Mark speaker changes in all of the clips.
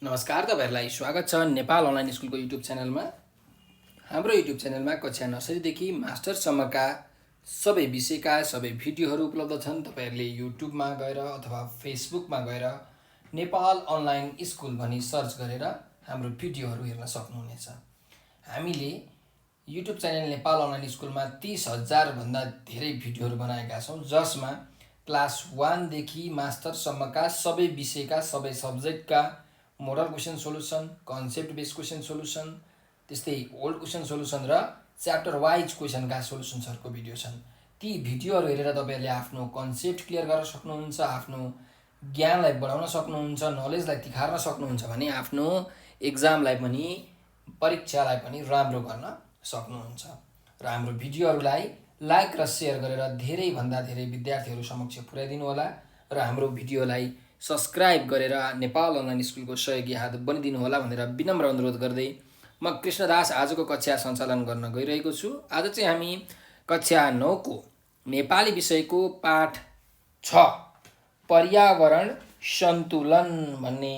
Speaker 1: नमस्कार, तपाईहरुलाई स्वागत छ नेपाल अनलाइन स्कुलको युट्युब च्यानलमा। हाम्रो युट्युब च्यानलमा कक्षा नर्सरीदेखि मास्टरसम्मका सबै विषयका सबै भिडियोहरू उपलब्ध छन्। तपाईहरुले युट्युबमा गएर अथवा फेसबुकमा गएर नेपाल अनलाइन स्कुल भनी सर्च गरेर हाम्रो भिडियोहरू हेर्न सक्नुहुनेछ। हामीले युट्युब च्यानल नेपाल अनलाइन स्कुलमा 30,000 भन्दा धेरै भिडियोहरू बनाएका छौँ, जसमा क्लास 1 देखि मास्टरसम्मका सबै विषयका सबै सब्जेक्टका model question solution, concept based question solution, त्यस्तै ओल्ड क्वेसन सोल्युसन र च्याप्टर वाइज क्वेसनका सोल्युसन्सहरूको भिडियो छन्। ती भिडियोहरू हेरेर तपाईहरुले आफ्नो कन्सेप्ट क्लियर गर्न सक्नुहुन्छ, आफ्नो ज्ञानलाई बढाउन सक्नुहुन्छ, नलेजलाई तिखार्न सक्नुहुन्छ भने आफ्नो एक्जामलाई पनि परीक्षालाई पनि राम्रो गर्न सक्नुहुन्छ। र हाम्रो भिडियोहरूलाई लाइक र शेयर गरेर धेरैभन्दा धेरै विद्यार्थीहरू समक्ष पुर्याइदिनु होला र हाम्रो भिडियोलाई सब्सक्राइब गरेर नेपाल अनलाइन स्कुलको सहयोगी हात बनिदिनु होला भनेर विनम्र अनुरोध गर्दै म कृष्णदास आजको कक्षा सञ्चालन गर्न गइरहेको छु। आज चाहिँ हामी कक्षा 9 को नेपाली विषयको पाठ 6 पर्यावरण सन्तुलन भन्ने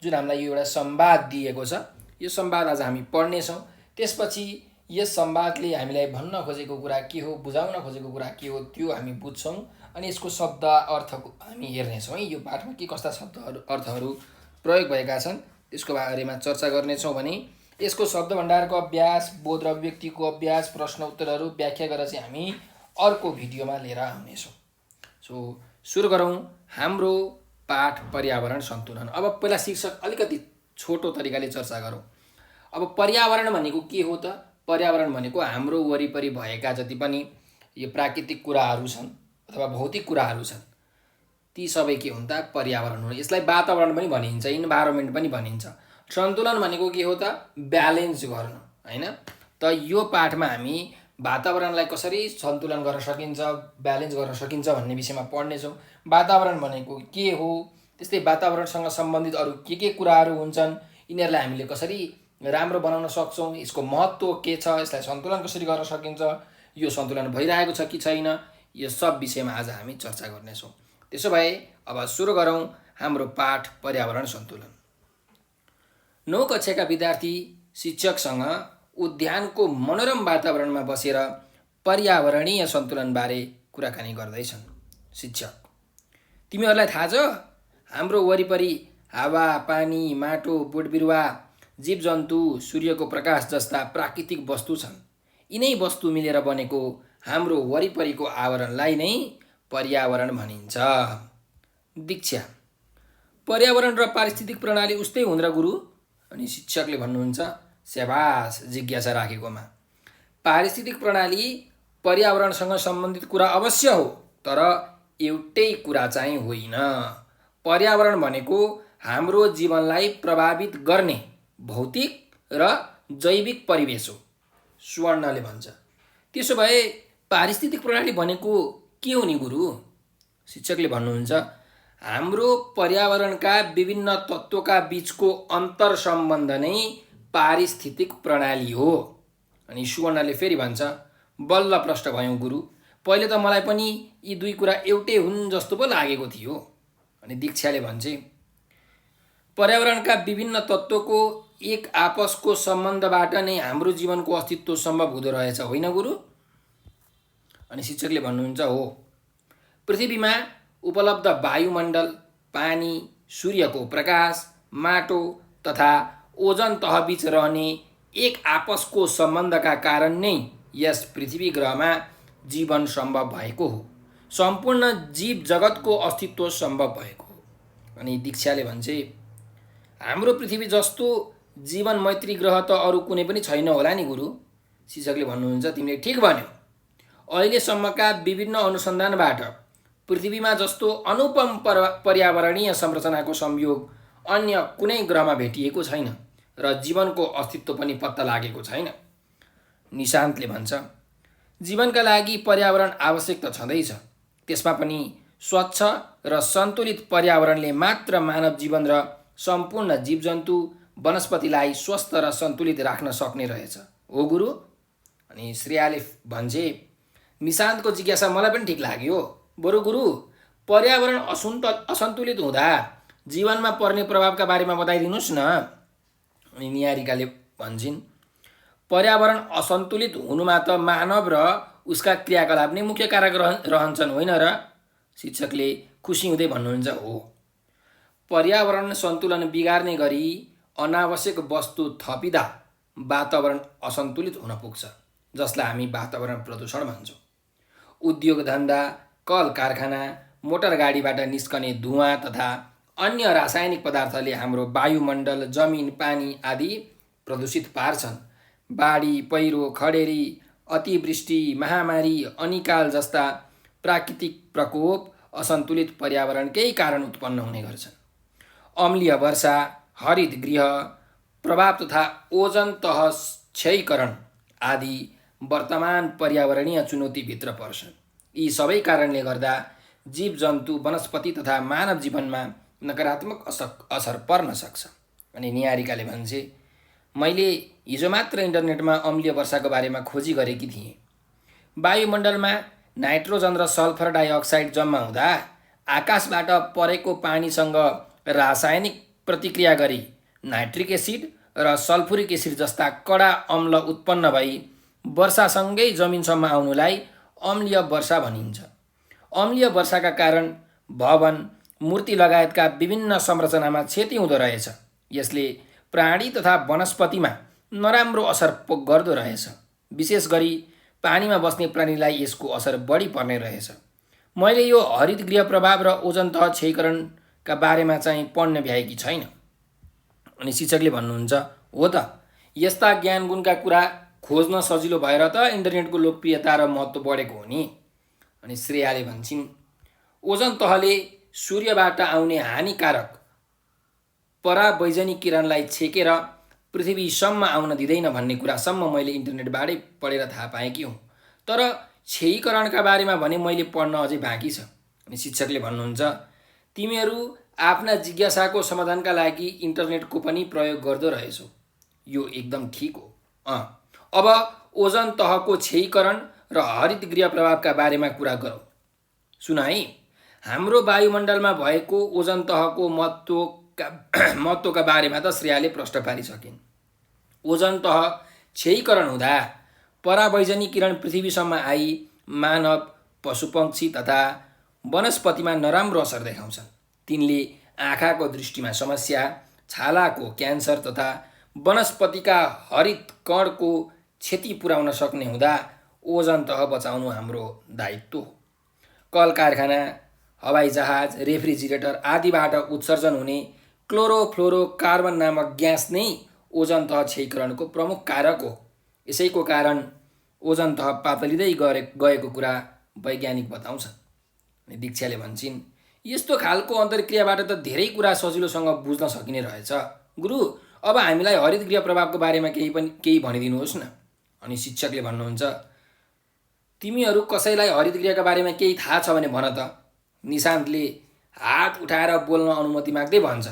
Speaker 1: जुन हामीलाई यो एउटा संवाद दिएको छ, यो संवाद आज हामी पढ्नेछौँ। त्यसपछि यस संवादले हामीलाई भन्न खोजेको कुरा के हो, बुझाउन खोजेको कुरा के हो, त्यो हामी बुझ्छौँ अनि यसको शब्द अर्थको हामी हेर्नेछौँ। यो पाठमा के कस्ता शब्दहरू अर्थहरू प्रयोग भएका छन् त्यसको बारेमा चर्चा गर्नेछौँ भने यसको शब्द भण्डारको अभ्यास, बोध र अभिव्यक्तिको अभ्यास, प्रश्न उत्तरहरू व्याख्या गरेर चाहिँ हामी अर्को भिडियोमा लिएर आउनेछौँ। सो सुरु गरौँ हाम्रो पाठ पर्यावरण सन्तुलन। अब पहिला शीर्षक अलिकति छोटो तरिकाले चर्चा गरौँ। अब पर्यावरण भनेको के हो त? पर्यावरण भनेको हाम्रो वरिपरि भएका जति पनि यो प्राकृतिक कुराहरू छन् अथवा भौतिक कुराहरू छन्, ती सबै के हुन् त? पर्यावरण हो। यसलाई वातावरण पनि भनिन्छ, इन्भाइरोमेन्ट पनि भनिन्छ। सन्तुलन भनेको के हो त? ब्यालेन्स गर्नु, हैन? त यो पाठमा हामी वातावरणलाई कसरी सन्तुलन गर्न सकिन्छ, ब्यालेन्स गर्न सकिन्छ भन्ने विषयमा पढ्नेछौँ। वातावरण भनेको के हो, त्यस्तै वातावरणसँग सम्बन्धित अरू के कुराहरू हुन्छन्, यिनीहरूलाई हामीले कसरी राम्रो बनाउन सक्छौँ, यसको महत्त्व के छ, यसलाई सन्तुलन कसरी गर्न सकिन्छ, यो सन्तुलन भइरहेको छ कि छैन, यो सब विषयमा आज हामी चर्चा गर्नेछौँ। त्यसो भए अब सुरु गरौँ हाम्रो पाठ पर्यावरण सन्तुलन। 9 कक्षाका विद्यार्थी शिक्षकसँग उद्यानको मनोरम वातावरणमा बसेर पर्यावरणीय सन्तुलनबारे कुराकानी गर्दैछन्। शिक्षक: तिमीहरूलाई थाहा छ, हाम्रो वरिपरि हावा, पानी, माटो, बोटबिरुवा, जीवजन्तु, सूर्यको प्रकाश जस्ता प्राकृतिक वस्तु छन्। यिनै वस्तु मिलेर बनेको हाम्रो वरिपरिको आवरणलाई नै पर्यावरण भनिन्छ। दीक्षा: पर्यावरण र पारिस्थितिक प्रणाली उस्तै हुन् र गुरु? अनि शिक्षकले भन्नुहुन्छ, स्याबास जिज्ञासा राखेकोमा। पारिस्थितिक प्रणाली पर्यावरणसँग सम्बन्धित कुरा अवश्य हो, तर एउटै कुरा चाहिँ होइन। पर्यावरण भनेको हाम्रो जीवनलाई प्रभावित गर्ने भौतिक र जैविक परिवेश हो, सुवर्णले भन्छ। त्यसो भए पारिस्थितिक प्रणाली भनेको के हो नि गुरु? शिक्षकले भन्नुहुन्छ, हाम्रो पर्यावरणका विभिन्न तत्त्वका बीचको अन्तर सम्बन्ध नै पारिस्थितिक प्रणाली हो। अनि सुवर्णले फेरि भन्छ, बल्ल प्रष्ट भयौँ गुरु, पहिले त मलाई पनि यी दुई कुरा एउटै हुन् जस्तो पो लागेको थियो। अनि दीक्षाले भन्छे, पर्यावरणका विभिन्न तत्त्वको एक आपसको सम्बन्धबाट नै हाम्रो जीवनको अस्तित्व सम्भव हुँदो रहेछ, होइन गुरु? अनि शिक्षकले भन्नुहुन्छ, हो। पृथ्वीमा उपलब्ध वायुमण्डल, पानी, सूर्यको प्रकाश, माटो तथा ओजन तहबीच रहने एक आपसको सम्बन्धका कारण नै यस पृथ्वी ग्रहमा जीवन सम्भव भएको हो, सम्पूर्ण जीव जगतको अस्तित्व सम्भव भएको हो। अनि दीक्षाले भन्छे, हाम्रो पृथ्वी जस्तो जीवन मैत्री ग्रह त अरू कुनै पनि छैन होला नि गुरु? शिक्षकले भन्नुहुन्छ, तिमीले ठिक भन्यौ। अहिलेसम्मका विभिन्न अनुसन्धानबाट पृथ्वीमा जस्तो अनुपम पर्यावरणीय संरचनाको संयोग अन्य कुनै ग्रहमा भेटिएको छैन र जीवनको अस्तित्व पनि पत्ता लागेको छैन। निशान्तले भन्छ, जीवनका लागि पर्यावरण आवश्यक त छँदैछ, त्यसमा पनि स्वच्छ र सन्तुलित पर्यावरणले मात्र मानव जीवन र सम्पूर्ण जीवजन्तु वनस्पतिलाई स्वस्थ र सन्तुलित राख्न सक्ने रहेछ, हो गुरु? अनि श्रेयाले भन्छे, निशान्तको जिज्ञासा मलाई पनि ठिक लाग्यो। बरु गुरु, पर्यावरण असन्तुलित हुँदा जीवनमा पर्ने प्रभावका बारेमा बताइदिनुहोस् न। अनि निहारिकाले भन्छन्, पर्यावरण असन्तुलित हुनुमा त मानव र उसका क्रियाकलाप नै मुख्य कारक रहन्छन् होइन र? शिक्षकले खुसी हुँदै भन्नुहुन्छ, हो। पर्यावरण सन्तुलन बिगार्ने गरी अनावश्यक वस्तु थपिँदा वातावरण असन्तुलित हुन पुग्छ, जसलाई हामी वातावरण प्रदूषण भन्छौँ। उद्योग धन्दा, कल कारखाना, मोटर गाडीबाट निस्कने धुवाँ तथा अन्य रासायनिक पदार्थले हाम्रो वायुमण्डल, जमिन, पानी आदि प्रदूषित पार्छन्। बाढी, पहिरो, खडेरी, अतिवृष्टि, महामारी, अनिकाल जस्ता प्राकृतिक प्रकोप असन्तुलित पर्यावरणकै कारण उत्पन्न हुने गर्छन्। अम्लीय वर्षा, हरित गृह प्रभाव तथा ओजन तह क्षयीकरण आदि वर्तमान पर्यावरणीय चुनौतीभित्र पर्छन्। यी सबै कारणले गर्दा जीवजन्तु, वनस्पति तथा मानव जीवनमा नकारात्मक असर पर्न सक्छ। अनि निहारिकाले भन्छे, मैले हिजो मात्र इन्टरनेटमा अम्लीय वर्षाको बारेमा खोजी गरेकी थिएँ। वायुमण्डलमा नाइट्रोजन र सल्फर डाइअक्साइड जम्मा हुँदा आकाशबाट परेको पानीसँग रासायनिक प्रतिक्रिया गरी नाइट्रिक एसिड र सल्फ्युरिक एसिड जस्ता कडा अम्ल उत्पन्न भई वर्षासँगै जमिनसम्म आउनुलाई अम्लीय वर्षा भनिन्छ। अम्लीय वर्षाका कारण भवन, मूर्ति लगायतका विभिन्न संरचनामा क्षति हुँदो रहेछ। यसले प्राणी तथा वनस्पतिमा नराम्रो असर गर्दो रहेछ। विशेष गरी पानीमा बस्ने प्राणीलाई यसको असर बढी पर्ने रहेछ। मैले यो हरित गृह प्रभाव र ओजन तह क्षयीकरणका बारेमा चाहिँ पढ्न भ्याएकी छैन। अनि शिक्षकले भन्नुहुन्छ, हो त, यस्ता ज्ञान गुणका कुरा खोज्न सजिलो भएर त इन्टरनेटको लोकप्रियता र महत्त्व बढेको हो नि। अनि श्रेयाले भन्छन्, ओजन तहले सूर्यबाट आउने हानिकारक परावैजनिक किरणलाई छेकेर पृथ्वीसम्म आउन दिँदैन भन्ने कुरासम्म मैले इन्टरनेटबाटै पढेर थाहा पाएकी हुँ। तर क्षयीकरणका बारेमा भने मैले पढ्न अझै बाँकी छ। अनि शिक्षकले भन्नुहुन्छ, तिमीहरू आफ्ना जिज्ञासाको समाधानका लागि इन्टरनेटको पनि प्रयोग गर्दो रहेछौ। यो एकदम ठिक हो। अब ओजन तहको क्षयीकरण र हरित गृह प्रभावका बारेमा कुरा गरौँ। सुन है, हाम्रो वायुमण्डलमा भएको ओजन तहको महत्त्वका बारेमा त श्रेयाले प्रश्न पारिसकिन्। ओजन तह क्षयीकरण हुँदा परावैजनिक किरण पृथ्वीसम्म आई मानव, पशुपक्षी तथा वनस्पतिमा नराम्रो असर देखाउँछन्। तिनले आँखाको दृष्टिमा समस्या, छालाको क्यान्सर तथा वनस्पतिका हरित कणको क्षति पुर्याउन सक्ने हुँदा ओजन तह बचाउनु हाम्रो दायित्व हो। कल कारखाना, हवाई जहाज, रेफ्रिजिरेटर आदिबाट उत्सर्जन हुने क्लोरोफ्लोरोकार्बन नामक ग्यास नै ओजन तह क्षयीकरणको प्रमुख कारक हो। यसैको कारण ओजन तह पातलिँदै गएको कुरा वैज्ञानिक बताउँछन्। अनि दीक्षाले भन्छन्, यस्तो खालको अन्तर्क्रियाबाट त धेरै कुरा सजिलोसँग बुझ्न सकिने रहेछ। गुरु, अब हामीलाई हरित गृह प्रभावको बारेमा केही भनिदिनुहोस् न। अनि शिक्षकले भन्नुहुन्छ, तिमीहरू कसैलाई हरित गृहका बारेमा केही थाहा छ भने भन त। निशान्तले हात उठाएर बोल्न अनुमति माग्दै भन्छ,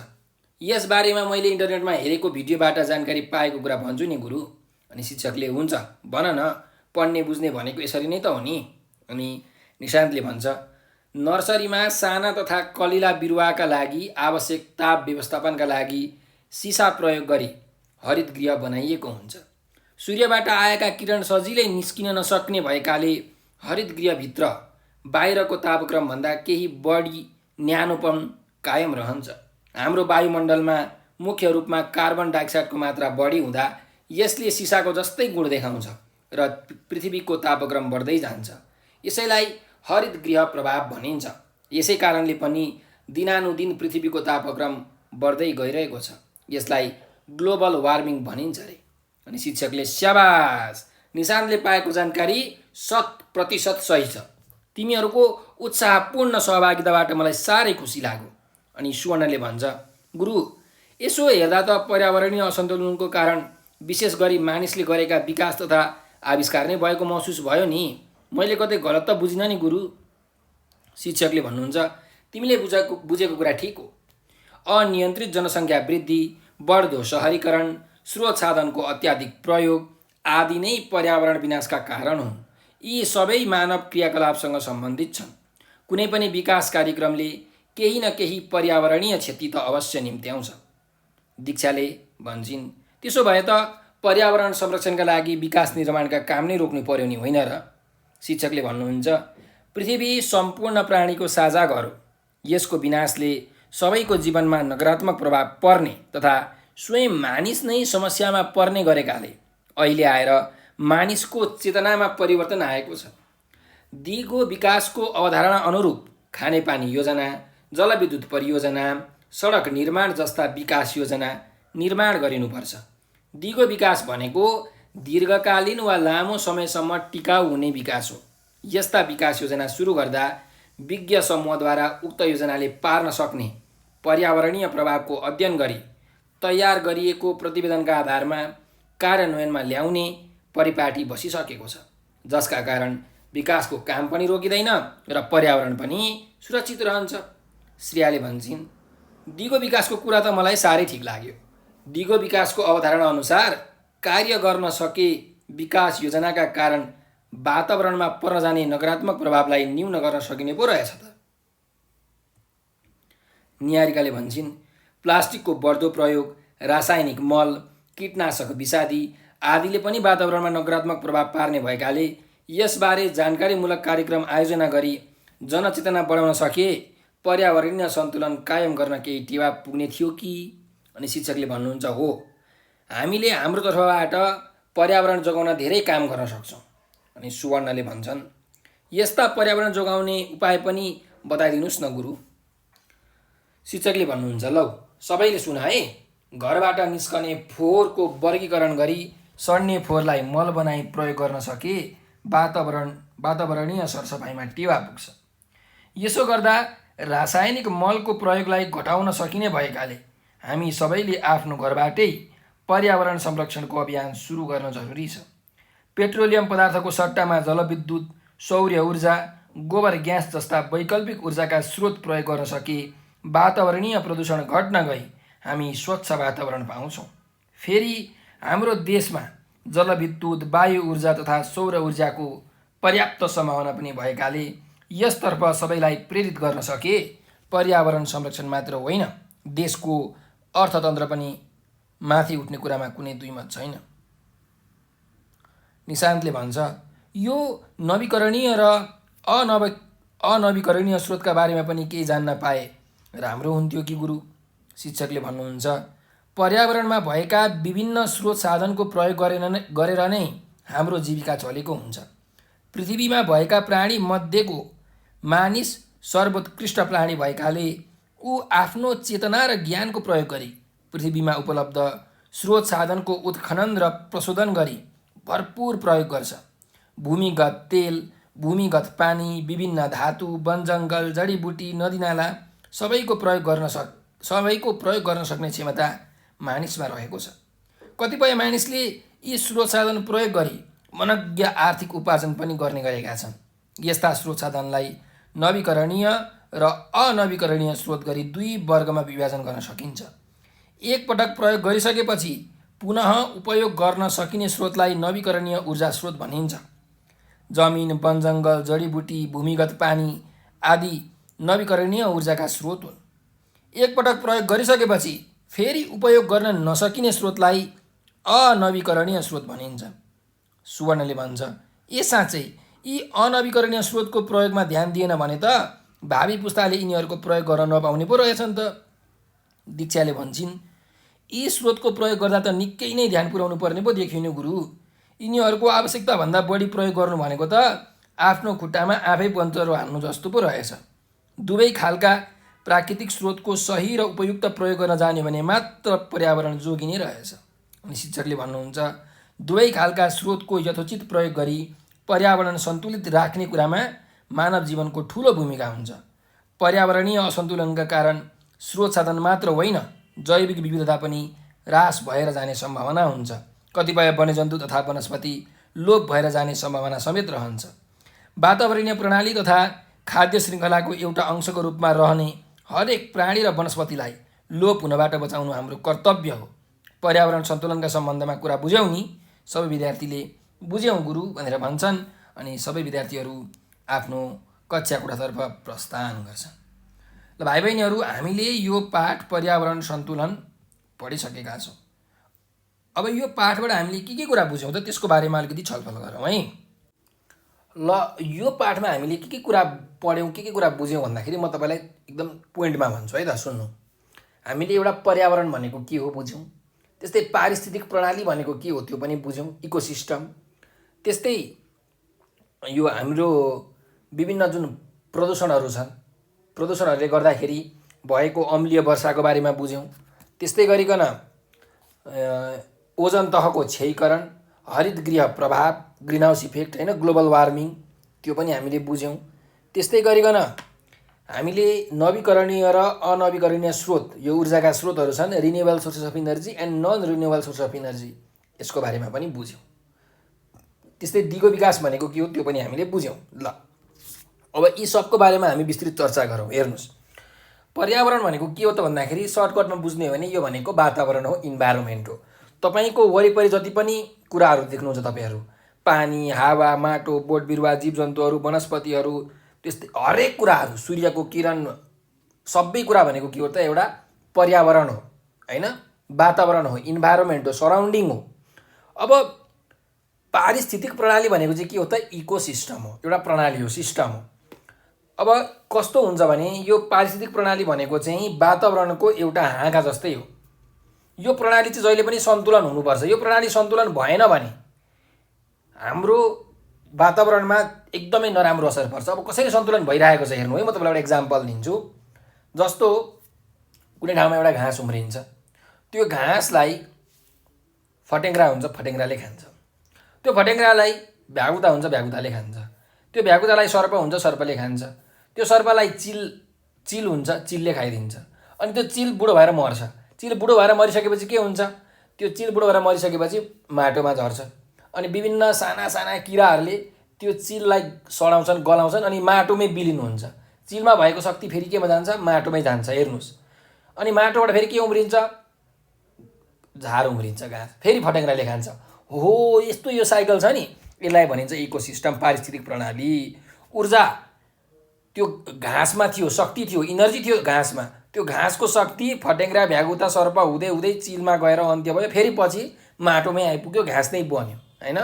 Speaker 1: यसबारेमा मैले इन्टरनेटमा हेरेको भिडियोबाट जानकारी पाएको कुरा भन्छु नि गुरु। अनि शिक्षकले, हुन्छ भन न, पढ्ने बुझ्ने भनेको यसरी नै त हो नि। अनि निशान्तले भन्छ, नर्सरीमा साना तथा कलिला बिरुवाका लागि आवश्यक ताप व्यवस्थापनका लागि सिसा प्रयोग गरी हरित गृह बनाइएको हुन्छ। सूर्यबाट आएका किरण सजिलै निस्किन नसक्ने भएकाले हरित गृहभित्र बाहिरको तापक्रमभन्दा केही बढी न्यानोपन कायम रहन्छ। हाम्रो वायुमण्डलमा मुख्य रूपमा कार्बन डाइअक्साइडको मात्रा बढी हुँदा यसले सिसाको जस्तै गुण देखाउँछ र पृथ्वीको तापक्रम बढ्दै जान्छ। यसैलाई हरित गृह प्रभाव भनिन्छ। यसै कारणले पनि दिनानुदिन पृथ्वीको तापक्रम बढ्दै गइरहेको छ। यसलाई ग्लोबल वार्मिङ भनिन्छ रे। अनि शिक्षकले, स्याबास, निशान्तले पाएको जानकारी 100% सही छ। तिमीहरूको उत्साहपूर्ण सहभागिताबाट मलाई साह्रै खुसी लाग्यो। अनि सुवर्णले भन्छ, गुरु, यसो हेर्दा त पर्यावरणीय असन्तुलनको कारण विशेष गरी मानिसले गरेका विकास तथा आविष्कार नै भएको महसुस भयो नि। मैले कतै गलत त बुझिनँ नि गुरु। शिक्षकले भन्नुहुन्छ, तिमीले बुझेको कुरा ठिक हो। अनियन्त्रित जनसङ्ख्या वृद्धि, बढ्दो सहरीकरण, स्रोत साधनको अत्याधिक प्रयोग आदि नै पर्यावरण विनाशका कारण हुन्। यी सबै मानव क्रियाकलापसँग सम्बन्धित छन्। कुनै पनि विकास कार्यक्रमले केही न केही पर्यावरणीय क्षति त अवश्य निम्त्याउँछ। दीक्षाले भन्छन्, त्यसो भए त पर्यावरण संरक्षणका लागि विकास निर्माणका काम नै रोक्नु पर्यो नि होइन र? शिक्षकले भन्नुहुन्छ, पृथ्वी सम्पूर्ण प्राणीको साझा घर हो। यसको विनाशले सबैको जीवनमा नकारात्मक प्रभाव पर्ने तथा स्वयं मानिस नै समस्यामा पर्ने गरेकाले अहिले आएर मानिसको चेतनामा परिवर्तन आएको छ। दिगो विकासको अवधारणा अनुरूप खानेपानी योजना, जलविद्युत परियोजना, सडक निर्माण जस्ता विकास योजना निर्माण गरिनुपर्छ। दिगो विकास भनेको दीर्घकालीन वा लामो समयसम्म टिकाउ हुने विकास हो। यस्ता विकास योजना सुरु गर्दा विज्ञ समूहद्वारा उक्त योजनाले पार्न सक्ने पर्यावरणीय प्रभावको अध्ययन गरी तयार गरिएको प्रतिवेदनका आधारमा कार्यान्वयनमा ल्याउने परिपाटी बसिसकेको छ, जसका कारण विकासको काम पनि रोकिँदैन र पर्यावरण पनि सुरक्षित रहन्छ। श्रेयाले भन्छन्, दिगो विकासको कुरा त मलाई साह्रै ठिक लाग्यो। दिगो विकासको अवधारणा अनुसार कार्य गर्न सके विकास योजनाका कारण वातावरणमा पर्न जाने नकारात्मक प्रभावलाई न्यून गर्न सकिने पो रहेछ त। निहारिकाले भन्छन्, प्लास्टिकको बढ्दो प्रयोग, रासायनिक मल, कीटनाशक विषादी आदिले पनि वातावरणमा नकारात्मक प्रभाव पार्ने भएकाले यसबारे जानकारीमूलक कार्यक्रम आयोजना गरी जनचेतना बढाउन सके पर्यावरणीय सन्तुलन कायम गर्न केही टेवा पुग्ने थियो कि? अनि शिक्षकले भन्नुहुन्छ, हो, हामीले हाम्रो तर्फबाट पर्यावरण जोगाउन धेरै काम गर्न सक्छौँ। अनि सुवर्णले भन्छन्, यस्ता पर्यावरण जोगाउने उपाय पनि बताइदिनुहोस् न गुरु। शिक्षकले भन्नुहुन्छ, लौ सबैले सुन है। घरबाट निस्कने फोहोरको वर्गीकरण गरी सड्ने फोहोरलाई मल बनाई प्रयोग गर्न सके वातावरणीय सरसफाइमा टेवा पुग्छ। यसो गर्दा रासायनिक मलको प्रयोगलाई घटाउन सकिने भएकाले हामी सबैले आफ्नो घरबाटै पर्यावरण संरक्षणको अभियान सुरु गर्न जरुरी छ। पेट्रोलियम पदार्थको सट्टामा जलविद्युत, सौर्य ऊर्जा, गोबर ग्यास जस्ता वैकल्पिक ऊर्जाका स्रोत प्रयोग गर्न सके वातावरणीय प्रदूषण घट्न गई हामी स्वच्छ वातावरण पाउँछौँ। फेरि हाम्रो देशमा जलविद्युत, वायु ऊर्जा तथा सौर ऊर्जाको पर्याप्त सम्भावना पनि भएकाले यसतर्फ सबैलाई प्रेरित गर्न सके पर्यावरण संरक्षण मात्र होइन, देशको अर्थतन्त्र पनि माथि उठ्ने कुरामा कुनै दुई मत छैन। निशान्तले भन्छ, यो नवीकरणीय र अनवीकरणीय स्रोतका बारेमा पनि केही जान्न पाए राम्रो हुन्थ्यो कि गुरु। शिक्षकले भन्नुहुन्छ, पर्यावरणमा भएका विभिन्न स्रोत साधनको प्रयोग गरेर नै हाम्रो जीविका चलेको हुन्छ। पृथ्वीमा भएका प्राणी मध्येको मानिस सर्वोत्कृष्ट प्राणी भएकाले ऊ आफ्नो चेतना र ज्ञानको प्रयोग गरी पृथ्वीमा उपलब्ध स्रोत साधनको उत्खनन र प्रशोधन गरी भरपूर प्रयोग गर्छ। भूमिगत तेल, भूमिगत पानी, विभिन्न धातु, वनजङ्गल, जडीबुटी, नदीनाला सबैको प्रयोग गर्न सक्ने क्षमता मानिसमा रहेको छ। कतिपय मानिसले यी स्रोत साधन प्रयोग गरी मनज्ञ आर्थिक उपार्जन पनि गर्ने गरेका छन्। यस्ता स्रोत साधनलाई नवीकरणीय र अनवीकरणीय स्रोत गरी दुई वर्गमा विभाजन गर्न सकिन्छ। एक पटक प्रयोग गरिसकेपछि पुनः उपयोग गर्न सकिने स्रोतलाई नवीकरणीय ऊर्जा स्रोत भनिन्छ। जमिन, वनजङ्गल, जडीबुटी, भूमिगत पानी आदि नवीकरणीय ऊर्जाका स्रोत हुन्। एक पटक प्रयोग गरिसकेपछि फेरि उपयोग गर्न नसकिने स्रोतलाई अनवीकरणीय स्रोत भनिन्छ। सुवर्णले भन्छ, ए साँच्चै यी अनवीकरणीय स्रोतको प्रयोगमा ध्यान दिएन भने त भावी पुस्ताले यिनीहरूको प्रयोग गर्न नपाउने पो रहेछन् त। दीक्षाले भन्छन्, यी स्रोतको प्रयोग गर्दा त निकै नै ध्यान पुर्याउनु पर्ने पो देखिनु गुरु। यिनीहरूको आवश्यकताभन्दा बढी प्रयोग गर्नु भनेको त आफ्नो खुट्टामा आफै पन्चरो हाल्नु जस्तो पो रहेछ। दुवै खालका प्राकृतिक स्रोतको सही र उपयुक्त प्रयोग गर्न जाने भने मात्र पर्यावरण जोगिने रहेछ। अनि शिक्षकले भन्नुहुन्छ, दुवै खालका स्रोतको यथोचित प्रयोग गरी पर्यावरण सन्तुलित राख्ने कुरामा मानव जीवनको ठुलो भूमिका हुन्छ। पर्यावरणीय असन्तुलनका कारण स्रोत साधन मात्र होइन, जैविक विविधता पनि ह्रास भएर जाने सम्भावना हुन्छ। कतिपय वन्यजन्तु तथा वनस्पति लोप भएर जाने सम्भावना समेत रहन्छ। वातावरणीय प्रणाली तथा खाद्य श्रृङ्खलाको एउटा अंशको रूपमा रहने हरेक प्राणी र वनस्पतिलाई लोप हुनबाट बचाउनु हाम्रो कर्तव्य हो। पर्यावरण सन्तुलनका सम्बन्धमा कुरा बुझ्यौँ नि? सबै विद्यार्थीले बुझ्यौँ गुरु भनेर भन्छन् अनि सबै विद्यार्थीहरू आफ्नो कक्षा कोठातर्फ प्रस्थान गर्छन्। ल भाइ बहिनीहरू, हामीले यो पाठ पर्यावरण सन्तुलन पढिसकेका छौँ। अब यो पाठबाट हामीले के कुरा बुझ्यौँ त त्यसको बारेमा अलिकति छलफल गरौँ है। ल यो पाठमा हामीले के कुरा पढ्यौँ, के कुरा बुझ्यौँ भन्दाखेरि म तपाईँलाई एकदम पोइन्टमा भन्छु है त, सुन्नु। हामीले एउटा पर्यावरण भनेको के हो बुझ्यौँ, त्यस्तै पारिस्थितिक प्रणाली भनेको के हो त्यो पनि बुझ्यौँ, इकोसिस्टम। त्यस्तै यो हाम्रो विभिन्न जुन प्रदूषणहरू छन्, प्रदूषणहरूले गर्दाखेरि भएको अम्लीय वर्षाको बारेमा बुझ्यौँ। त्यस्तै गरिकन ओजन तहको क्षयीकरण, हरित गृह प्रभाव, ग्रिन हाउस इफेक्ट होइन, ग्लोबल वार्मिङ, त्यो पनि हामीले बुझ्यौँ। त्यस्तै गरिकन हामीले नवीकरणीय र अनवीकरणीय स्रोत, यो ऊर्जाका स्रोतहरू छन्, renewable sources of energy and non renewable source of energy, यसको बारेमा पनि बुझ्यौँ। त्यस्तै दिगो विकास भनेको के हो त्यो पनि हामीले बुझ्यौँ। ल अब यी सबको बारेमा हामी विस्तृत चर्चा गरौँ। हेर्नुहोस्, पर्यावरण भनेको के हो त भन्दाखेरि सर्टकटमा बुझ्ने हो भने यो भनेको वातावरण हो, इन्भाइरोमेन्ट हो। तपाईँको वरिपरि जति पनि कुराहरू देख्नुहुन्छ तपाईँहरू, पानी, हावा, माटो, बोट बिरुवा, जीवजन्तुहरू, वनस्पतिहरू, त्यस्तै हरेक कुराहरू, सूर्यको किरण, सबै कुरा भनेको के हो त एउटा पर्यावरण हो होइन, वातावरण हो, इन्भाइरोमेन्ट हो, सराउन्डिङ हो। अब पारिस्थितिक प्रणाली भनेको चाहिँ के हो त, इकोसिस्टम हो, एउटा प्रणाली हो, सिस्टम हो। अब कस्तो हुन्छ भने यो पारिस्थितिक प्रणाली भनेको चाहिँ वातावरणको एउटा हाँगा जस्तै हो। यो प्रणाली चाहिँ जहिले पनि सन्तुलन हुनुपर्छ। यो प्रणाली सन्तुलन भएन भने हाम्रो वातावरणमा एकदमै नराम्रो असर पर्छ। अब कसरी सन्तुलन भइरहेको छ हेर्नु है, म तपाईँलाई एउटा इक्जाम्पल दिन्छु। जस्तो कुनै ठाउँमा एउटा घाँस उम्रिन्छ, त्यो घाँसलाई फटेङ्ग्रा हुन्छ, फटेङ्ग्राले खान्छ। त्यो फटेङ्ग्रालाई भ्यागुता हुन्छ, भ्यागुताले खान्छ। त्यो भ्यागुतालाई सर्प हुन्छ, सर्पले खान्छ। त्यो सर्पलाई चिल हुन्छ, चिलले खाइदिन्छ। अनि त्यो चिल बुढो भएर मर्छ। चिल बुढो भएर मरिसकेपछि के हुन्छ, त्यो चिल बुढो भएर मरिसकेपछि माटोमा झर्छ। अनि विभिन्न साना साना किराहरूले त्यो चिललाई सडाउँछन्, गलाउँछन्, अनि माटोमै विलिन हुन्छ। चिलमा भएको शक्ति फेरि केमा जान्छ, माटोमै जान्छ। हेर्नुहोस्, अनि माटोबाट फेरि के उम्रिन्छ, झार उम्रिन्छ, घाँस, फेरि फटेङ्ग्राले खान्छ। हो यस्तो यो साइकल छ नि, यसलाई भनिन्छ इकोसिस्टम, पारिस्थितिक प्रणाली। ऊर्जा त्यो घाँसमा थियो, शक्ति थियो, इनर्जी थियो घाँसमा। त्यो घाँसको शक्ति फटेङ्ग्रा, भ्यागुता, सर्प हुँदै हुँदै चिलमा गएर अन्त्य भयो, फेरि पछि माटोमै आइपुग्यो, घाँस नै बन्यो होइन।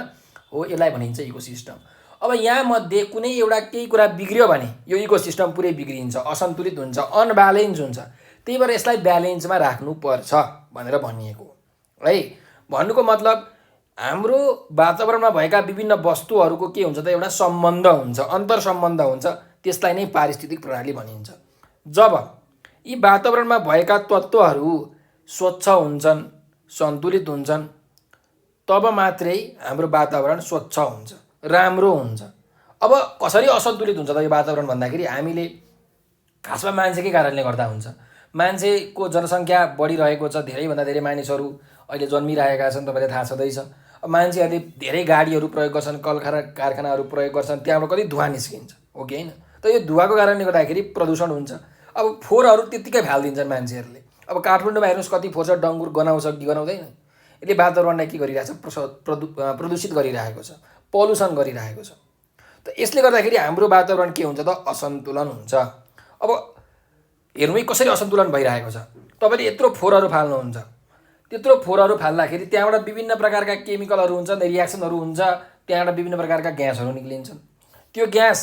Speaker 1: हो यसलाई भनिन्छ इकोसिस्टम। अब यहाँ मध्ये कुनै एउटा केही कुरा बिग्रियो भने यो इकोसिस्टम पुरै बिग्रिन्छ, असन्तुलित हुन्छ, अनब्यालेन्स हुन्छ। त्यही भएर यसलाई ब्यालेन्समा राख्नुपर्छ भनेर भनिएको है। भन्नुको मतलब हाम्रो वातावरणमा भएका विभिन्न वस्तुहरूको के हुन्छ त, एउटा सम्बन्ध हुन्छ, अन्तर सम्बन्ध हुन्छ, त्यसलाई नै पारिस्थितिक प्रणाली भनिन्छ। जब यी वातावरणमा भएका तत्त्वहरू स्वच्छ हुन्छन्, सन्तुलित हुन्छन्, तब मात्रै हाम्रो वातावरण स्वच्छ हुन्छ, राम्रो हुन्छ। अब कसरी असन्तुलित हुन्छ त यो वातावरण भन्दाखेरि हामीले खासमा मान्छेकै कारणले गर्दा हुन्छ। मान्छेको जनसङ्ख्या बढिरहेको छ, धेरैभन्दा धेरै मानिसहरू अहिले जन्मिरहेका छन्, तपाईँलाई थाहा छँदैछ। अब मान्छेहरूले धेरै गाडीहरू प्रयोग गर्छन्, कारखानाहरू प्रयोग गर्छन्, त्यहाँबाट कति धुवा निस्किन्छ, हो कि होइन। त यो धुवाको कारणले गर्दाखेरि प्रदूषण हुन्छ। अब फोहोरहरू त्यत्तिकै फालिदिन्छन् मान्छेहरूले। अब काठमाडौँमा हेर्नुहोस् कति फोहोर छ, डङ्गुर गनाउँछ कि गनाउँदैन। यसले वातावरणलाई के गरिरहेछ, प्रदूषित गरिरहेको छ, पल्युसन गरिरहेको छ। त यसले गर्दाखेरि हाम्रो वातावरण के हुन्छ त, असन्तुलन हुन्छ। अब हेर्नु है कसरी असन्तुलन भइरहेको छ। तपाईँले यत्रो फोहोरहरू फाल्नुहुन्छ, त्यत्रो फोहोरहरू फाल्दाखेरि त्यहाँबाट विभिन्न प्रकारका केमिकलहरू हुन्छन्, रियाक्सनहरू हुन्छ, त्यहाँबाट विभिन्न प्रकारका ग्यासहरू निक्लिन्छन्। त्यो ग्यास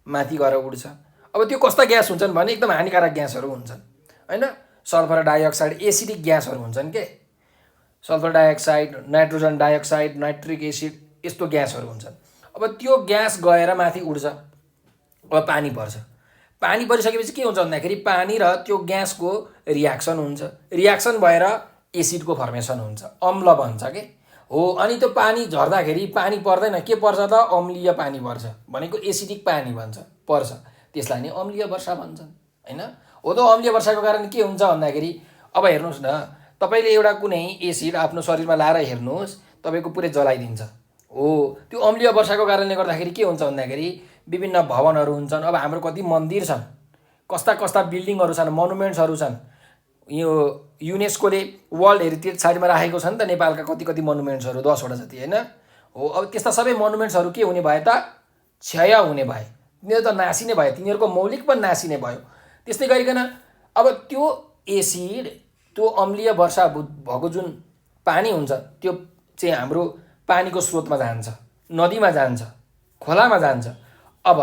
Speaker 1: माथि गएर उड्छ। अब त्यो कस्ता ग्यास हुन्छन् भने एकदम हानिकारक ग्यासहरू हुन्छन् होइन। सल्फर डाइअक्साइड, एसिडिक ग्यासहरू हुन्छन् के, sulphur dioxide, nitrogen dioxide, nitric acid, यस्तो ग्यासहरू हुन्छन्। अब त्यो ग्यास गएर माथि उड्छ, अब पानी पर्छ। पानी परिसकेपछि के हुन्छ भन्दाखेरि पानी र त्यो ग्यासको रियाक्सन हुन्छ, रियाक्सन भएर एसिडको फर्मेसन हुन्छ, अम्ल बन्छ के हो। अनि त्यो पानी झर्दाखेरि पानी पर्दैन, के पर्छ त, अम्लीय पानी पर्छ, भनेको एसिडिक पानी पर्छ, त्यसलाई नै अम्लीय वर्षा भन्छन् होइन। हो त अम्लीय वर्षाको कारण के हुन्छ भन्दाखेरि अब हेर्नुहोस् न, तपाईँले एउटा कुनै एसिड आफ्नो शरीरमा लाएर हेर्नुहोस्, तपाईँको पुरै जलाइदिन्छ। हो त्यो अम्लीय वर्षाको कारणले गर्दाखेरि के हुन्छ भन्दाखेरि विभिन्न भवनहरू हुन्छन्। अब हाम्रो कति मन्दिर छन्, कस्ता कस्ता बिल्डिङहरू छन्, मोनुमेन्ट्सहरू छन्। यो युनेस्कोले वर्ल्ड हेरिटेज साइटमा राखेको छ नि त नेपालका कति कति मोनुमेन्ट्सहरू, 10वटा जति होइन। हो अब त्यस्ता सबै मोनुमेन्ट्सहरू के हुने भए त, क्षय हुने भए, तिनीहरू त नासिने भए, तिनीहरूको मौलिक पनि नासिने भयो। त्यस्तै गरिकन अब त्यो एसिड, त्यो अम्लीय वर्षा भएको जुन पानी हुन्छ त्यो चाहिँ हाम्रो पानीको स्रोतमा जान्छ, नदीमा जान्छ, खोलामा जान्छ। अब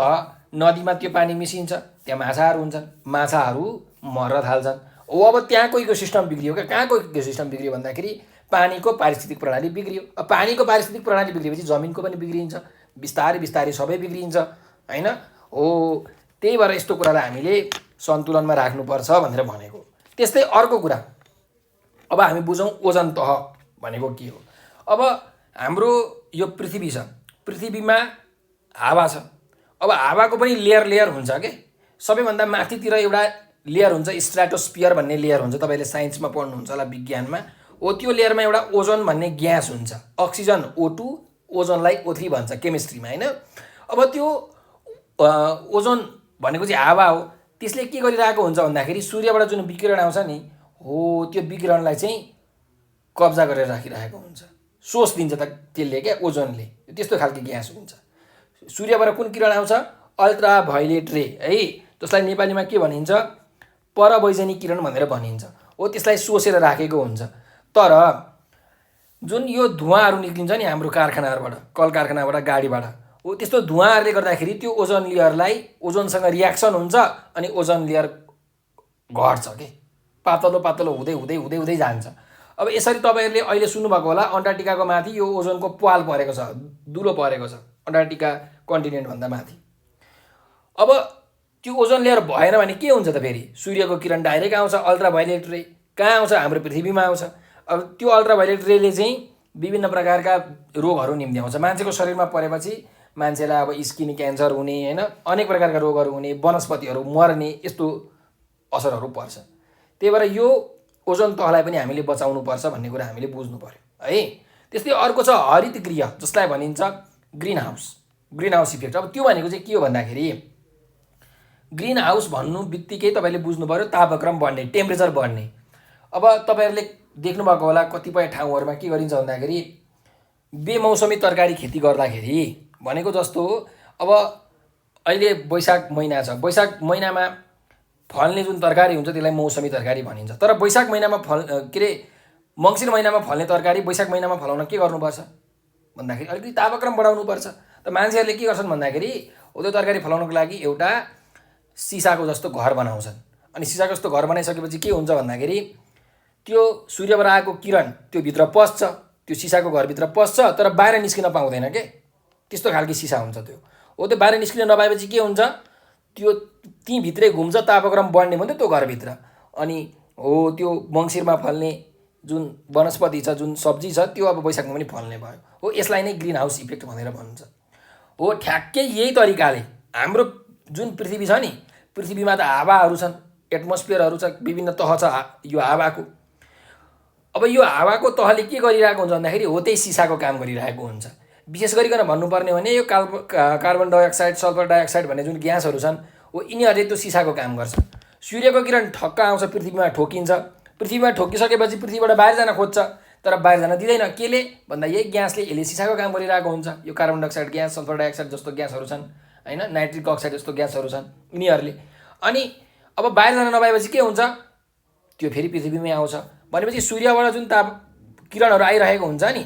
Speaker 1: नदीमा त्यो पानी मिसिन्छ, त्यहाँ माछाहरू हुन्छन्, माछाहरू मर्न थाल्छन्। हो अब त्यहाँको इकोसिस्टम बिग्रियो क्या। कहाँको इकोसिस्टम बिग्रियो भन्दाखेरि पानीको पारिस्थितिक प्रणाली बिग्रियो। अब पानीको पारिस्थितिक प्रणाली बिग्रिएपछि जमिनको पनि बिग्रिन्छ, बिस्तारै बिस्तारै सबै बिग्रिन्छ होइन। हो त्यही भएर यस्तो कुरालाई हामीले सन्तुलनमा राख्नुपर्छ भनेर भनेको। त्यस्तै अर्को कुरा, अब हामी बुझौँ ओजन तह भनेको के हो। अब हाम्रो यो पृथ्वी छ, पृथ्वीमा हावा छ। अब हावाको पनि लेयर लेयर हुन्छ के। सबैभन्दा माथितिर एउटा लेयर हुन्छ, स्ट्राटोस्फियर भन्ने लेयर हुन्छ, तपाईँले साइन्समा पढ्नुहुन्छ होला, विज्ञानमा हो। त्यो लेयरमा एउटा ओजोन भन्ने ग्यास हुन्छ, अक्सिजन O2, ओजोनलाई O3 भन्छ केमिस्ट्रीमा होइन। अब त्यो ओजोन भनेको चाहिँ हावा हो। त्यसले के गरिरहेको हुन्छ भन्दाखेरि सूर्यबाट जुन विकिरण आउँछ नि, हो त्यो विकिरणलाई चाहिँ कब्जा गरेर राखिरहेको हुन्छ, सोच दिन्छ त त्यसले क्या, ओजोनले। त्यस्तो खालको ग्यास हुन्छ। सूर्यबाट कुन किरण आउँछ? अल्ट्रा भायोलेट रे है, जसलाई नेपालीमा के भनिन्छ? परवैजनिक किरण भनेर भनिन्छ। हो त्यसलाई सोचेर राखेको हुन्छ। तर जुन यो धुवाँहरू निक्लिन्छ नि हाम्रो कारखानाहरूबाट, कल कारखानाबाट, गाडीबाट, हो त्यस्तो धुवाँहरूले गर्दाखेरि त्यो ओजोन लेयरलाई, ओजोनसँग रियाक्सन हुन्छ अनि ओजोन लेयर घट्छ के, पातलो पातलो हुँदै हुँदै हुँदै हुँदै जान्छ। अब यसरी तपाईँहरूले अहिले सुन्नुभएको होला, अन्टार्क्टिकाको माथि यो ओजोनको पाल परेको छ, दुलो परेको छ अन्टार्क्टिका कन्टिनेन्टभन्दा माथि। अब त्यो ओजोन लेयर भएन भने के हुन्छ त? फेरि सूर्यको किरण डाइरेक्ट आउँछ, अल्ट्रा भायोलेट रे कहाँ आउँछ? हाम्रो पृथ्वीमा आउँछ। अब त्यो अल्ट्रा भायोलेट रेले चाहिँ विभिन्न प्रकारका रोगहरू निम्त्याउँछ। मान्छेको शरीरमा परेपछि मान्छेलाई अब स्किन क्यान्सर हुने होइन, अनेक प्रकारका रोगहरू हुने, वनस्पतिहरू मर्ने, यस्तो असरहरू पर्छ। त्यही भएर यो ओजोन तहलाई पनि हामीले बचाउनुपर्छ भन्ने कुरा हामीले बुझ्नु पर्यो है। त्यस्तै अर्को छ हरित गृह, जसलाई भनिन्छ green house, green house effect. अब त्यो भनेको चाहिँ के हो भन्दाखेरि ग्रिन हाउस भन्नु बित्तिकै तपाईँले बुझ्नु पर्यो तापक्रम बढ्ने, टेम्परेचर बढ्ने। अब तपाईँहरूले देख्नुभएको होला कतिपय ठाउँहरूमा के गरिन्छ भन्दाखेरि बेमौसमी तरकारी खेती गर्दाखेरि भनेको जस्तो अब अहिले वैशाख महिना छ, वैशाख महिनामा फल्ने जुन तरकारी हुन्छ त्यसलाई मौसमी तरकारी भनिन्छ। तर वैशाख महिनामा मङ्सिर महिनामा फल्ने तरकारी वैशाख महिनामा फलाउन के गर्नुपर्छ भन्दाखेरि अलिकति तापक्रम बढाउनुपर्छ। त मान्छेहरूले के गर्छन् भन्दाखेरि हो त्यो तरकारी फलाउनको लागि एउटा सिसाको जस्तो घर बनाउँछन्। अनि सिसाको जस्तो घर बनाइसकेपछि के हुन्छ भन्दाखेरि त्यो सूर्यबाट आएको किरण त्यो भित्र पस्छ, त्यो सिसाको घरभित्र पस्छ, तर बाहिर निस्किन पाउँदैन के, त्यस्तो खालको सिसा हुन्छ त्यो। हो त्यो बाहिर निस्किन नपाएपछि के हुन्छ, त्यो त्यहीँभित्रै घुम्छ, तापक्रम बढ्ने भन्थ्यो त्यो घरभित्र। अनि हो त्यो मङ्सिरमा फल्ने जुन वनस्पति छ, जुन सब्जी छ, त्यो अब वैशाखमा पनि फल्ने भयो। हो यसलाई नै ग्रिन हाउस इफेक्ट भनेर भन्छ। हो ठ्याक्कै यही तरिकाले हाम्रो जुन पृथ्वी छ नि, पृथ्वीमा त हावाहरू छन्, एटमोस्फियरहरू छ, विभिन्न तह छ यो हावाको। अब यो हावाको तहले के गरिरहेको हुन्छ भन्दाखेरि हो त्यही सिसाको काम गरिरहेको हुन्छ। विशेष गरिकन भन्नुपर्ने भने यो कार्बन डाइअक्साइड, सल्फर डाइअक्साइड भन्ने जुन ग्यासहरू छन्, हो यिनीहरूले त्यो सिसाको काम गर्छ। सूर्यको किरण ठक्क आउँछ, पृथ्वीमा ठोकिन्छ, पृथ्वीमा ठोकिसकेपछि पृथ्वीबाट बाहिर जान खोज्छ, तर बाहिर जान दिँदैन। केले भन्दा यही ग्यासले, यसले सिसाको काम गरिरहेको हुन्छ। यो carbon dioxide gas, sulphur dioxide जस्तो ग्यासहरू छन् होइन, नाइट्रिक अक्साइड जस्तो ग्यासहरू छन् यिनीहरूले। अनि अब बाहिर जान नपाएपछि के हुन्छ, त्यो फेरि पृथ्वीमै आउँछ। भनेपछि सूर्यबाट जुन किरणहरू आइरहेको हुन्छ नि,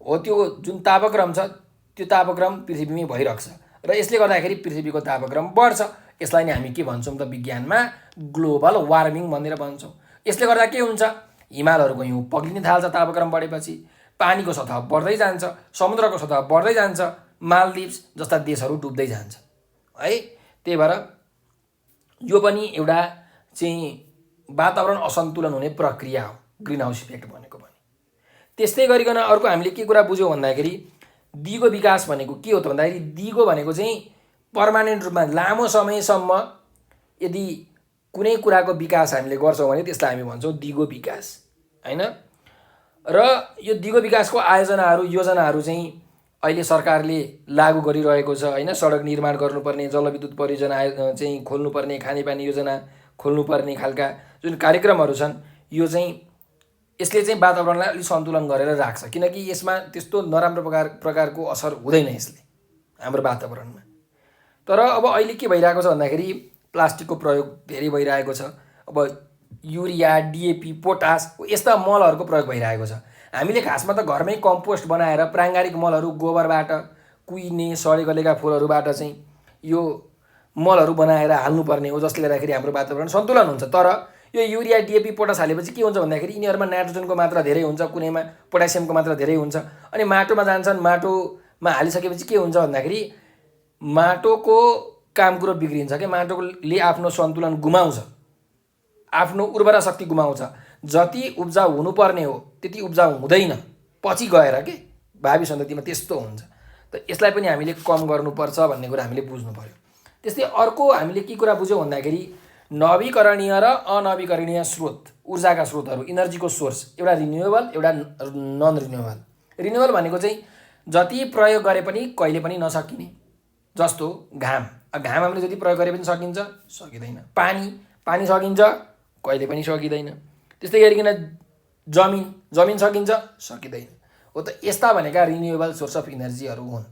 Speaker 1: हो त्यो जुन तापक्रम छ त्यो तापक्रम पृथ्वीमै भइरहेको छ र यसले गर्दाखेरि पृथ्वीको तापक्रम बढ्छ। यसलाई नै हामी के भन्छौँ त विज्ञानमा ग्लोबल वार्मिङ भनेर भन्छौँ। यसले गर्दा के हुन्छ, हिमालहरूको हिउँ पग्लिन थाल्छ, तापक्रम बढेपछि पानीको सतह बढ्दै जान्छ, समुद्रको सतह बढ्दै जान्छ, मालदिभ्स जस्ता देशहरू डुब्दै जान्छ है। त्यही भएर यो पनि एउटा चाहिँ वातावरण असन्तुलन हुने प्रक्रिया हो ग्रिन हाउस इफेक्ट भनेको पनि। त्यस्तै गरिकन अर्को हामीले के कुरा बुझ्यौँ भन्दाखेरि दिगो विकास भनेको के हो त भन्दाखेरि दिगो भनेको चाहिँ पर्मानेन्ट रूपमा लामो समयसम्म यदि कुनै कुराको विकास हामीले गर्छौँ भने त्यसलाई हामी भन्छौँ दिगो विकास होइन। र यो दिगो विकासको आयोजनाहरू, योजनाहरू चाहिँ अहिले सरकारले लागू गरिरहेको छ होइन। सडक निर्माण गर्नुपर्ने, जलविद्युत परियोजना चाहिँ खोल्नुपर्ने, खानेपानी योजना खोल्नुपर्ने खालका जुन कार्यक्रमहरू छन्, यो चाहिँ यसले चाहिँ वातावरणलाई अलिक सन्तुलन गरेर राख्छ, किनकि यसमा त्यस्तो नराम्रो प्रकारको असर हुँदैन यसले हाम्रो वातावरणमा। तर अब अहिले के भइरहेको छ भन्दाखेरि प्लास्टिकको प्रयोग धेरै भइरहेको छ। अब युरिया, डिएपी, पोटास यस्ता मलहरूको प्रयोग भइरहेको छ। हामीले खासमा त घरमै कम्पोस्ट बनाएर प्राङ्गारिक मलहरू गोबरबाट, कुहिने सडेगलेका फुलहरूबाट चाहिँ यो मलहरू बनाएर हाल्नुपर्ने हो, जसले गर्दाखेरि हाम्रो वातावरण सन्तुलन हुन्छ। तर यो युरिया, डिएपी, पोटास हालेपछि के हुन्छ भन्दाखेरि यिनीहरूमा नाइट्रोजनको मात्रा धेरै हुन्छ, कुनैमा पोटासियमको मात्रा धेरै हुन्छ, अनि माटोमा जान्छन्। माटोमा हालिसकेपछि के हुन्छ भन्दाखेरि माटोको काम कुरो बिग्रिन्छ क्या। माटोले आफ्नो सन्तुलन गुमाउँछ, आफ्नो उर्वरा शक्ति गुमाउँछ। जति उब्जाउ हुनुपर्ने हो त्यति उब्जाउ हुँदैन पछि गएर के भावी सन्ततिमा त्यस्तो हुन्छ। त यसलाई पनि हामीले कम गर्नुपर्छ भन्ने कुरा हामीले बुझ्नु पर्यो। त्यस्तै अर्को हामीले के कुरा बुझ्यौँ भन्दाखेरि नवीकरणीय र अनवीकरणीय स्रोत, ऊर्जाका स्रोतहरू, इनर्जीको सोर्स, एउटा रिन्युएबल, एउटा नन रिन्युएबल। रिन्युएबल भनेको चाहिँ जति प्रयोग गरे पनि कहिले पनि नसकिने, जस्तो घाम। घाम हामीले जति प्रयोग गरे पनि सकिन्छ, सकिँदैन। पानी सकिन्छ, कहिले पनि सकिँदैन। त्यस्तै गरिकन जमिन सकिन्छ, सकिँदैन। हो त यस्ता भनेका रिन्युएबल सोर्स अफ इनर्जीहरू हुन्,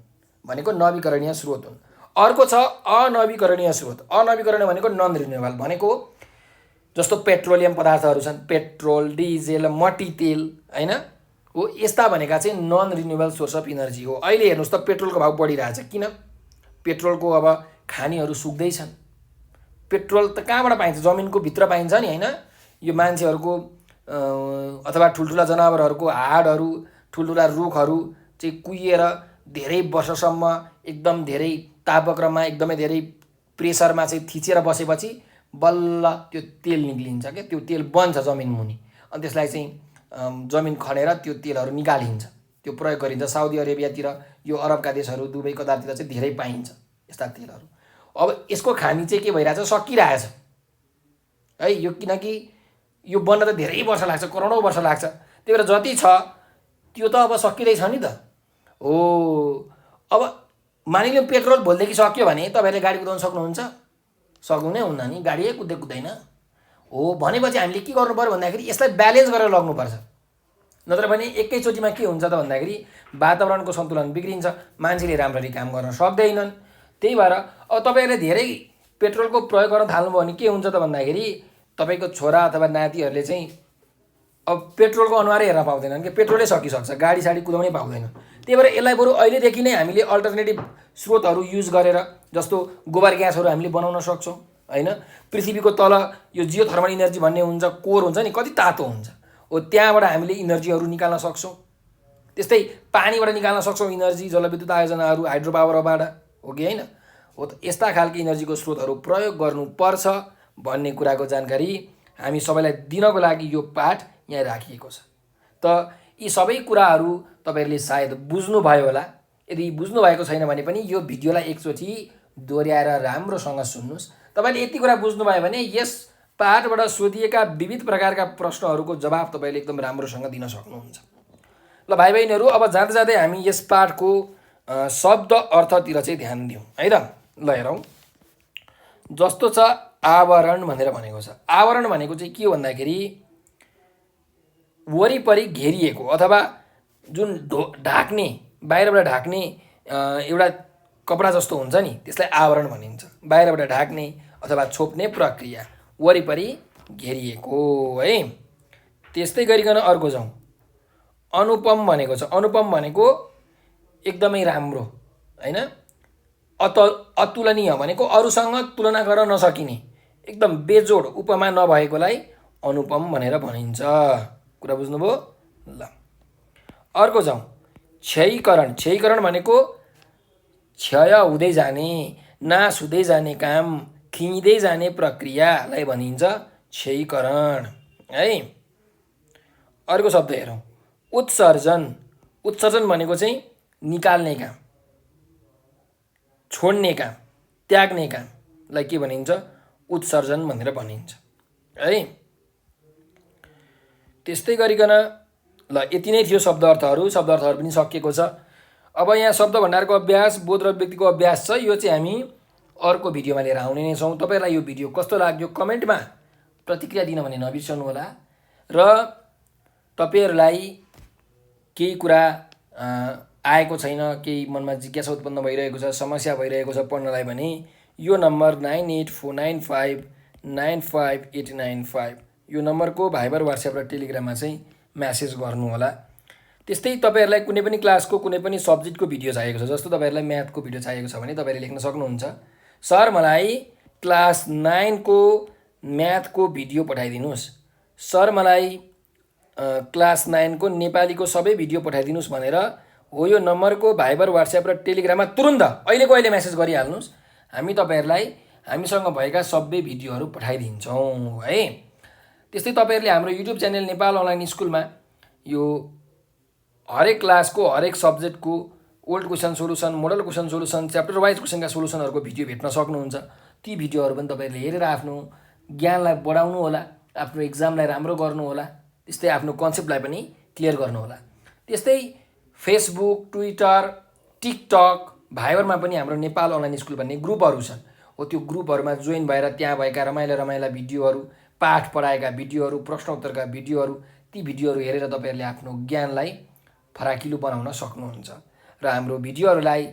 Speaker 1: भनेको नवीकरणीय स्रोत हुन्। अर्को छ अनवीकरणीय स्रोत। अनवीकरणीय भनेको नन रिन्युएबल, भनेको जस्तो पेट्रोलियम पदार्थहरू छन्, पेट्रोल, डिजेल, मट्टी तेल, होइन हो, यस्ता भनेका चाहिँ non renewable source of energy हो। अहिले हेर्नुहोस् त पेट्रोलको भाउ बढिरहेछ। किन? पेट्रोलको अब खानीहरू सुक्दैछन्। पेट्रोल त कहाँबाट पाइन्छ? जमिनको भित्र पाइन्छ नि, होइन? यो मान्छेहरूको अथवा ठुल्ठुला जनावरहरूको हाडहरू, ठुल्ठुला रुखहरू चाहिँ कुहिएर धेरै वर्षसम्म एकदम धेरै तापक्रममा, एकदमै धेरै प्रेसरमा चाहिँ थिचेर बसेपछि बल्ल त्यो तेल निक्लिन्छ क्या। त्यो तेल बन्छ जमिन मुनि, अनि त्यसलाई चाहिँ जमिन खनेर त्यो तेलहरू निकालिन्छ, त्यो प्रयोग गरिन्छ। साउदी अरेबियातिर, यो अरबका देशहरू, दुबई, कतारतिर चाहिँ धेरै पाइन्छ यस्ता तेलहरू। अब यसको खानी चाहिँ के भइरहेछ? सकिरहेछ है यो, किनकि यो बन्न त धेरै वर्ष लाग्छ, करोडौँ वर्ष लाग्छ। त्यही भएर जति छ त्यो त अब सकिँदैछ नि त। हो, अब मानिलिउँ पेट्रोल भोलिदेखि सक्यो भने तपाईँहरूले गाडी कुदाउन सक्नुहुन्छ? सक्नु नै हुन्न नि, गाडी कुद्दैन हो। भनेपछि हामीले के गर्नु पर्यो भन्दाखेरि यसलाई ब्यालेन्स गरेर लग्नुपर्छ। नत्र भने एकैचोटिमा के हुन्छ त भन्दाखेरि वातावरणको सन्तुलन बिग्रिन्छ, मान्छेले राम्ररी काम गर्न सक्दैनन्। त्यही भएर अब तपाईँहरूले धेरै पेट्रोलको प्रयोग गर्न थाल्नुभयो भने के हुन्छ त भन्दाखेरि तपाईँको छोरा अथवा नातिहरूले चाहिँ अब पेट्रोलको अनुहारै हेर्न पाउँदैनन् कि पेट्रोलै सकिसक्छ, गाडी साडी कुदाउनै पाउँदैनन्। त्यही भएर यसलाई बरु अहिलेदेखि नै हामीले अल्टरनेटिभ स्रोतहरू युज गरेर, जस्तो गोबर ग्यासहरू हामीले बनाउन सक्छौँ, होइन? पृथ्वीको तल यो जियो थर्मल इनर्जी भन्ने हुन्छ, कोर हुन्छ नि, कति तातो हुन्छ हो, त्यहाँबाट हामीले इनर्जीहरू निकाल्न सक्छौँ। त्यस्तै पानीबाट निकाल्न सक्छौँ इनर्जी, जलविद्युत आयोजनाहरू, हाइड्रो पावरबाट, हो कि होइन? हो त यस्ता खालको इनर्जीको स्रोतहरू प्रयोग गर्नुपर्छ भन्ने कुराको जानकारी हामी सबैलाई दिनको लागि यो पाठ यहाँ राखिएको छ। त यी सबै कुराहरू तपाईँहरूले सायद बुझ्नुभयो होला। यदि बुझ्नु भएको छैन भने पनि यो भिडियोलाई एकचोटि दोहोऱ्याएर राम्रोसँग सुन्नुहोस्। तपाईँले यति कुरा बुझ्नुभयो भने यस पाठबाट सोधिएका विविध प्रकारका प्रश्नहरूको जवाब तपाईँले एकदम राम्रोसँग दिन सक्नुहुन्छ। ल भाइ बहिनीहरू, अब जाँदै जाँदै हामी यस पाठको शब्द अर्थतिर चाहिँ ध्यान दिउँ है त। ल हेरौँ, जस्तो छ आवरण भनेर भनेको छ। आवरण भनेको चाहिँ के हो भन्दाखेरि वरिपरि घेरिएको अथवा जुन ढाक्ने, बाहिरबाट ढाक्ने एउटा कपडा जस्तो हुन्छ नि, त्यसलाई आवरण भनिन्छ। बाहिरबाट ढाक्ने अथवा छोप्ने प्रक्रिया, वरिपरि घेरिएको है। त्यस्तै गरिकन अर्को जाउँ, अनुपम भनेको छ। अनुपम भनेको एकदमै राम्रो, होइन? अतुलनीय भनेको अरूसँग तुलना गर्न नसकिने, एकदम बेजोड उपमा नभएकोलाई अनुपम भनेर भनिन्छ। कुरा बुझ्नुभयो? ल अर्को जाउँ, क्षयीकरण। क्षयीकरण भनेको क्षय हुँदै जाने, नाश हुँदै जाने काम, खिँदै जाने प्रक्रियालाई भनिन्छ क्षयीकरण है। अर्को शब्द हेरौँ, उत्सर्जन। उत्सर्जन भनेको चाहिँ निकाल्ने काम, छोड्ने काम, त्याग्ने कामलाई के भनिन्छ? उत्सर्जन भनेर भनिन्छ है। त्यस्तै गरिकन ल यति नै थियो शब्द अर्थहरू। शब्द अर्थहरू पनि सकिएको छ। अब यहाँ शब्द भण्डारको अभ्यास, बोध र व्यक्तिको अभ्यास छ। यो चाहिँ हामी अर्को भिडियोमा लिएर आउने नै छौँ। तपाईँहरूलाई यो भिडियो कस्तो लाग्यो कमेन्टमा प्रतिक्रिया दिन भने नबिर्सनु होला। र तपाईँहरूलाई केही कुरा आएको छैन, केही मनमा जिज्ञासा उत्पन्न भइरहेको छ, समस्या भइरहेको छ पढ्नलाई भने यो नम्बर 9849595895 यो नम्बरको भाइबर वाट्सएप र टेलिग्राममा चाहिँ म्यासेज गर्नुहोला। त्यस्तै तपाईँहरूलाई कुनै पनि क्लासको कुनै पनि सब्जेक्टको भिडियो चाहिएको छ, जस्तो तपाईँहरूलाई म्याथको भिडियो चाहिएको छ भने तपाईँले लेख्न सक्नुहुन्छ, सर मलाई क्लास 9 को म्याथको भिडियो पठाइदिनुहोस्, सर मलाई क्लास 9 को नेपालीको सबै भिडियो पठाइदिनुहोस् भनेर हो यो नम्बरको भाइबर वाट्सएप र टेलिग्राममा तुरुन्त अहिलेको अहिले म्यासेज गरिहाल्नुहोस्। हामी तपाईँहरूलाई हामीसँग भएका सबै भिडियोहरू पठाइदिन्छौँ है। त्यस्तै तपाईँहरूले हाम्रो युट्युब च्यानल नेपाल अनलाइन स्कुलमा यो हरेक क्लासको हरेक सब्जेक्टको old question solution, model question solution, chapter wise क्वेसनका सोल्युसनहरूको भिडियो भेट्न सक्नुहुन्छ। ती भिडियोहरू पनि तपाईँहरूले हेरेर आफ्नो ज्ञानलाई बढाउनु होला, आफ्नो एक्जामलाई राम्रो गर्नु होला, त्यस्तै आफ्नो कन्सेप्टलाई पनि क्लियर गर्नु होला। त्यस्तै फेसबुक, ट्विटर, टिकटक, भाइबरमा पनि हाम्रो नेपाल अनलाइन स्कुल भन्ने ग्रुपहरू छन्। हो त्यो ग्रुपहरूमा जोइन भएर त्यहाँ भएका रमाइला भिडियोहरू, पाठ पढाएका भिडियोहरू, प्रश्नोत्तरका भिडियोहरू, ती भिडियोहरू हेरेर तपाईँहरूले आफ्नो ज्ञानलाई फराकिलो बनाउन सक्नुहुन्छ। र हाम्रो भिडियोहरूलाई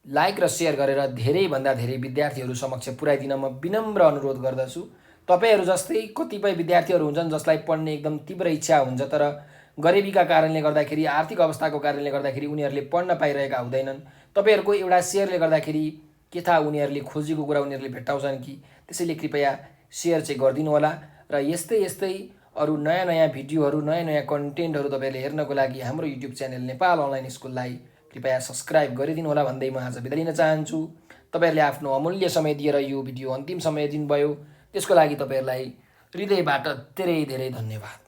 Speaker 1: लाइक र सेयर गरेर धेरैभन्दा धेरै विद्यार्थीहरू समक्ष पुर्याइदिन म विनम्र अनुरोध गर्दछु। तपाईँहरू जस्तै कतिपय विद्यार्थीहरू हुन्छन् जसलाई पढ्ने एकदम तीव्र इच्छा हुन्छ, तर गरिबीका कारणले गर्दाखेरि, आर्थिक अवस्थाको कारणले गर्दाखेरि उनीहरूले पढ्न पाइरहेका हुँदैनन्। तपाईँहरूको एउटा सेयरले गर्दाखेरि के थाहा उनीहरूले खोजेको कुरा उनीहरूले भेट्टाउँछन् कि, त्यसैले कृपया सेयर चाहिँ गरिदिनु होला। र यस्तै अरू नयाँ भिडियोहरू, नयाँ कन्टेन्टहरू तपाईँहरूले हेर्नको लागि हाम्रो युट्युब च्यानल नेपाल अनलाइन स्कुललाई कृपया सब्सक्राइब गरिदिनु होला भन्दै म आज बिदा लिन चाहन्छु। तपाईँहरूले आफ्नो अमूल्य समय दिएर यो भिडियो अन्तिम समय दिनुभयो, त्यसको लागि तपाईँहरूलाई हृदयबाट धेरै धेरै धन्यवाद।